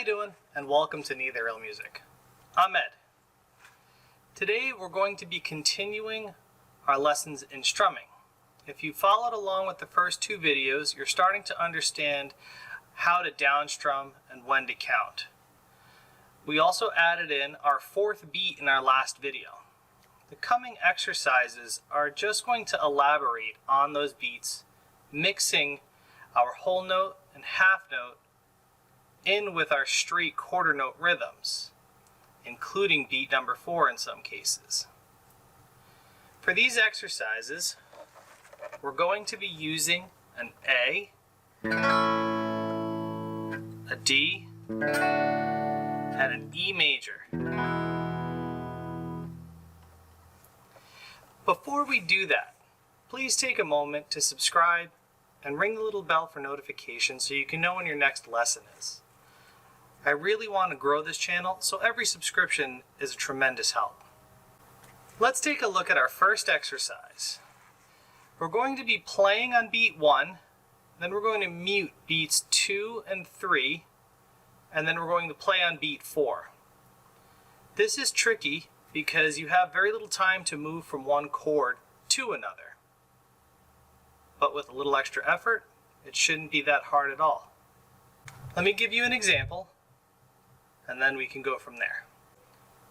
you doing? And welcome to Neither Real Music. I'm Ed. Today we're going to be continuing our lessons in strumming. If you followed along with the first two videos, you're starting to understand how to downstrum and when to count. We also added in our fourth beat in our last video. The coming exercises are just going to elaborate on those beats, mixing our whole note and half note in with our straight quarter note rhythms, including beat number 4 in some cases. For these exercises, we're going to be using an A, a D, and an E major. Before we do that, please take a moment to subscribe and ring the little bell for notifications so you can know when your next lesson is. I really want to grow this channel, so every subscription is a tremendous help. Let's take a look at our first exercise. We're going to be playing on beat 1, then we're going to mute beats 2 and 3, and then we're going to play on beat 4. This is tricky because you have very little time to move from one chord to another. But with a little extra effort, it shouldn't be that hard at all. Let me give you an example, and then we can go from there.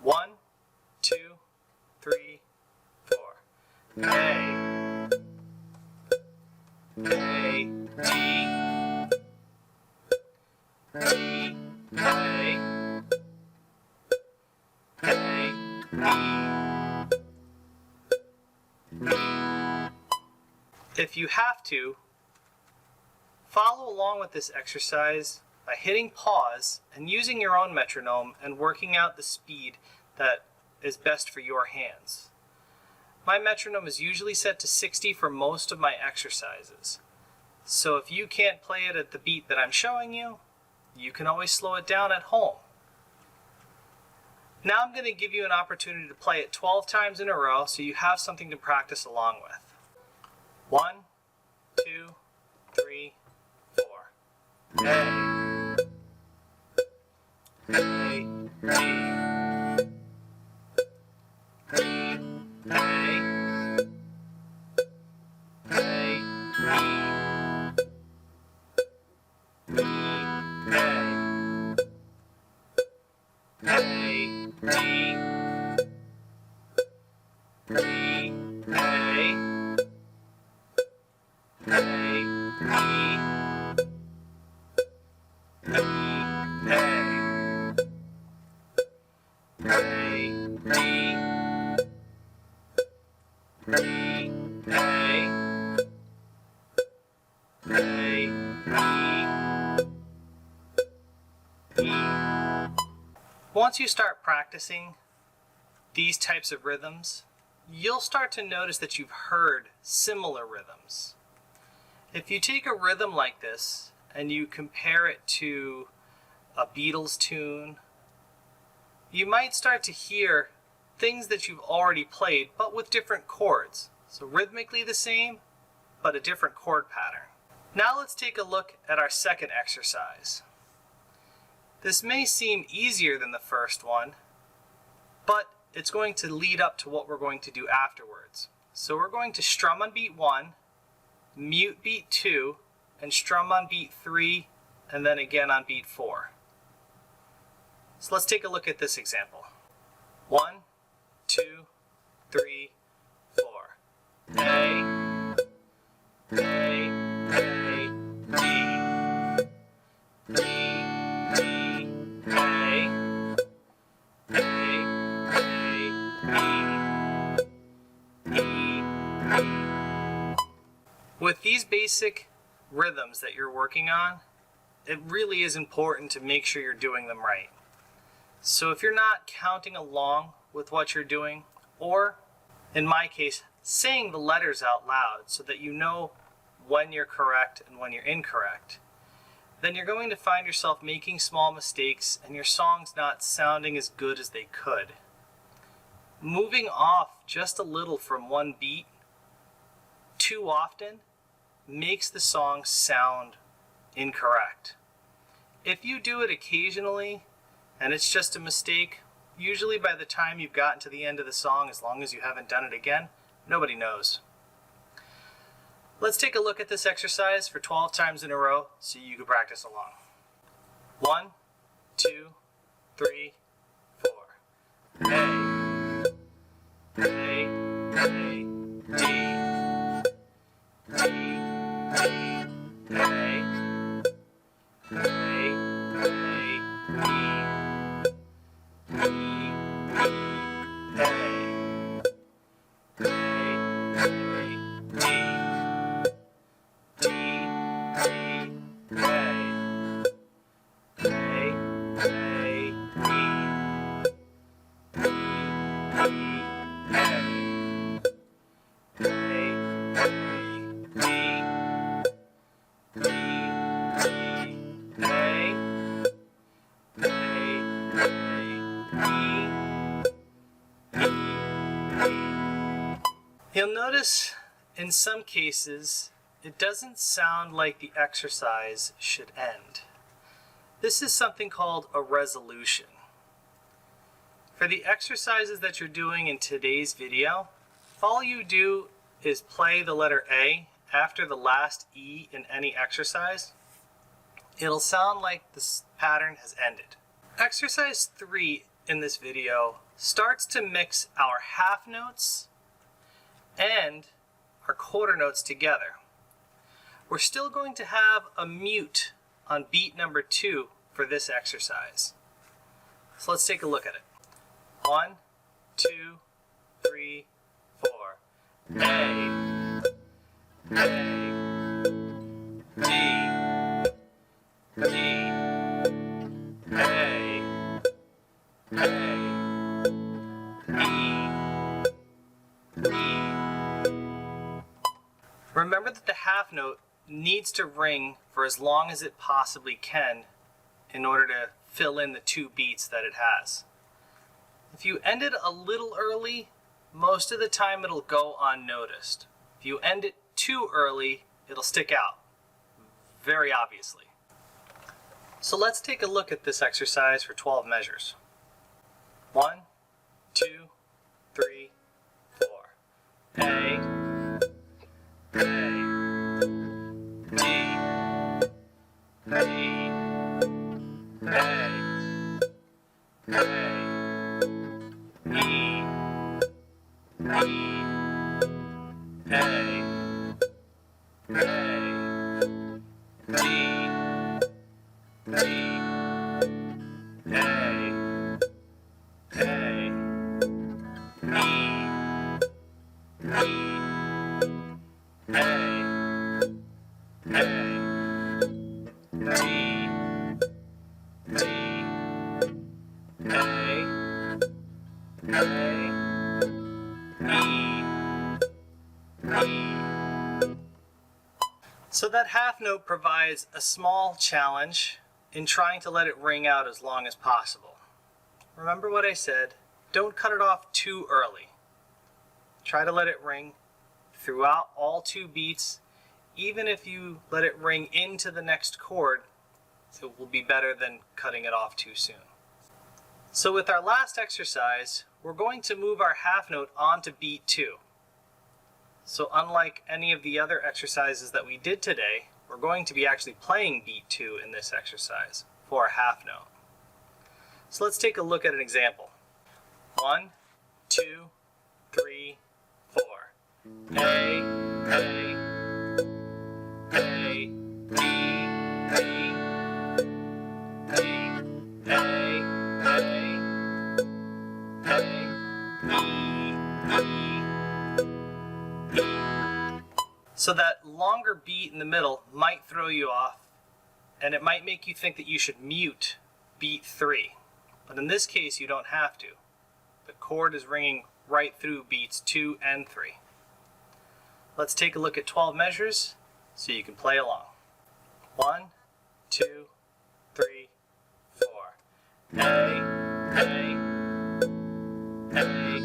1, 2, 3, 4. A, A, D, D, A, A, E. If you have to, follow along with this exercise by hitting pause and using your own metronome and working out the speed that is best for your hands. My metronome is usually set to 60 for most of my exercises. So if you can't play it at the beat that I'm showing you, you can always slow it down at home. Now I'm going to give you an opportunity to play it 12 times in a row so you have something to practice along with. 1, 2, 3, 4. A, A, D, D, A, Once you start practicing these types of rhythms, you'll start to notice that you've heard similar rhythms. If you take a rhythm like this and you compare it to a Beatles tune, you might start to hear things that you've already played, but with different chords. So rhythmically the same, but a different chord pattern. Now let's take a look at our second exercise. This may seem easier than the first one, but it's going to lead up to what we're going to do afterwards. So we're going to strum on beat 1, mute beat 2, and strum on beat 3, and then again on beat 4. So let's take a look at this example. 1, 2, 3, 4. A, A, A, D, D, D, A, A, A, E, E. With these basic rhythms that you're working on, it really is important to make sure you're doing them right. So if you're not counting along with what you're doing, or in my case, saying the letters out loud so that you know when you're correct and when you're incorrect, then you're going to find yourself making small mistakes and your song's not sounding as good as they could. Moving off just a little from one beat too often makes the song sound incorrect. If you do it occasionally and it's just a mistake, usually by the time you've gotten to the end of the song, as long as you haven't done it again, nobody knows. Let's take a look at this exercise for 12 times in a row so you can practice along. 1, 2, 3, 4. A, A, A, D, D, D, A, You'll notice in some cases it doesn't sound like the exercise should end. This is something called a resolution. For the exercises that you're doing in today's video, all you do is play the letter A after the last E in any exercise. It'll sound like this pattern has ended. Exercise 3 in this video starts to mix our half notes and our quarter notes together. We're still going to have a mute on beat number 2 for this exercise. So let's take a look at it. 1, 2, 3, 4. A, D, D, E. Remember that the half note needs to ring for as long as it possibly can in order to fill in the 2 beats that it has. If you end it a little early, most of the time it'll go unnoticed. If you end it too early, it'll stick out, very obviously. So let's take a look at this exercise for 12 measures. 1, 2, 3, 4. A, D, D, So that half note provides a small challenge in trying to let it ring out as long as possible. Remember what I said, don't cut it off too early. Try to let it ring throughout all 2 beats. Even if you let it ring into the next chord, it will be better than cutting it off too soon. So with our last exercise, we're going to move our half note onto beat 2. So unlike any of the other exercises that we did today, we're going to be actually playing beat 2 in this exercise for a half note. So let's take a look at an example. 1, 2, 3, 4. A, D, D, D, So that longer beat in the middle might throw you off, and it might make you think that you should mute beat 3. But in this case, you don't have to. The chord is ringing right through beats 2 and 3. Let's take a look at 12 measures so you can play along. 1, 2, 3, 4. A, D, D,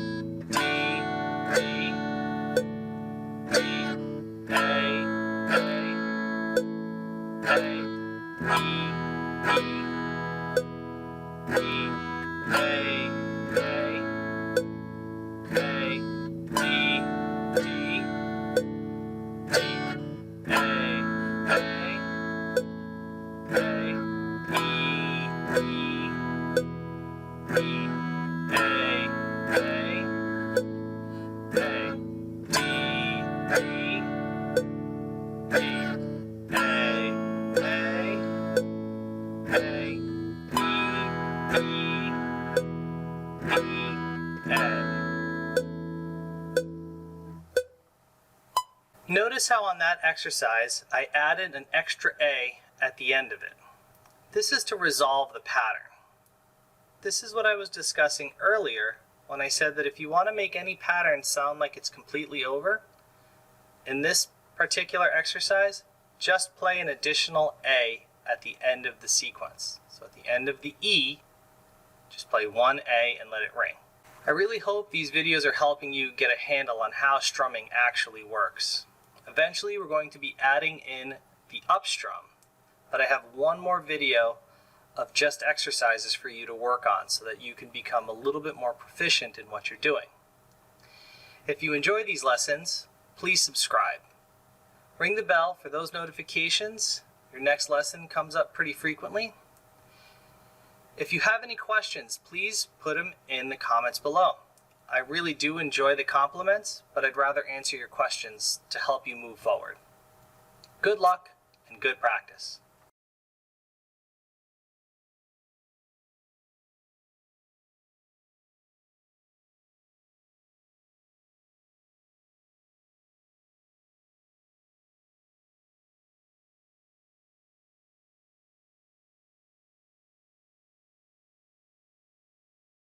Notice how on that exercise I added an extra A at the end of it. This is to resolve the pattern. This is what I was discussing earlier when I said that if you want to make any pattern sound like it's completely over, in this particular exercise, just play an additional A at the end of the sequence. So at the end of the E, just play one A and let it ring. I really hope these videos are helping you get a handle on how strumming actually works. Eventually we're going to be adding in the up strum, but I have one more video of just exercises for you to work on so that you can become a little bit more proficient in what you're doing. If you enjoy these lessons, please subscribe. Ring the bell for those notifications. Your next lesson comes up pretty frequently. If you have any questions, please put them in the comments below. I really do enjoy the compliments, but I'd rather answer your questions to help you move forward. Good luck and good practice.